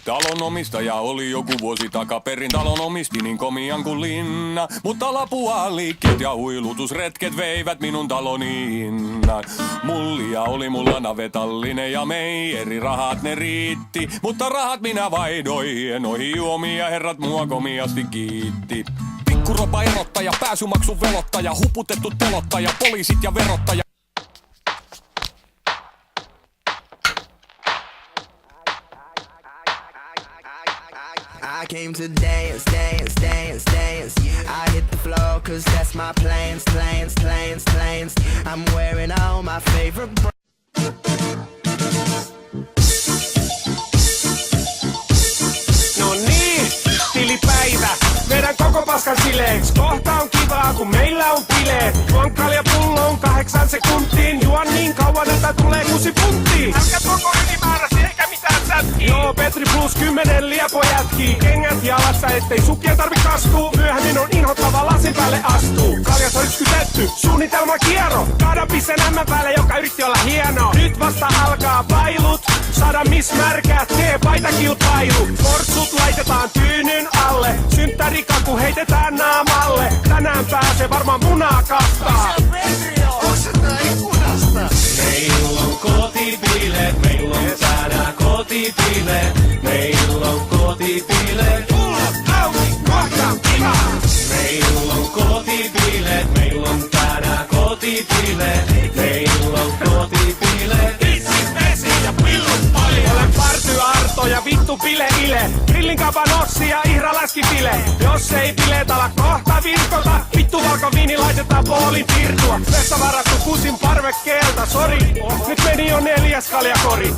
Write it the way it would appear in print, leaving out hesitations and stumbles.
Talon omistaja oli joku vuosi takaperin. Talon omisti niin komian kuin linna. Mutta lapualiikkeet ja huilutusretket veivät minun taloni hinnan. Mullia oli mulla navetallinen ja meijeri rahat ne riitti. Mutta rahat minä vaidoin hienoihin juomiin ja herrat mua komiasti kiitti. Pikkuropa erottaja, pääsymaksun velottaja, huputettu telottaja, poliisit ja verottaja. I came to dance, dance, dance, dance. I hit the floor cause that's my plans, plans, plans, plans. I'm wearing all my favorite No niin, tilipäivä. Meidän koko paskan sileeks. Kohta on kivaa kun meillä on bileet. Juon kaljapulloon 8 sekuntiin. Juon niin kauan että tulee 6 punttia. Älkää koko ylimääräsi eikä mitään sätkiä. Joo, Petri plus 10 liepo jätkii. Kengät jalassa ettei sukkia tarvi kastuu. Myöhemmin on inhottava lasin päälle astuu. Kaljat on yskytetty, suunnitelma kierro. Kaada pisen ämmän päälle joka yritti olla hieno. Nyt vasta alkaa bailut. Saada miss märkää T-paitakilpailu. Portsut laitetaan tyynyn alle. Synttärikaku heitetään naamalle. Tänään pääsee varmaan munaa kastaa. Meillä on kotibileet, meillä on tänään kotibileet. Meillä on kotibileet. Pullot auki, kohta on kivaa. Meillä on kotibileet, meillä on tänään kotibileet. Meillä on kotibileet. Vitsit, vesi ja pillut paljon. Olen party Arto ja vittu bile ile. Grillin kapanossi ja ihra läskipile. Jos ei bileet ala kohta virkota, vittu valkoviini laitetaan poolin pirtua. Vessa varattu kusin parvekkeelta, sori. Nyt meni jo 4. kaljakori.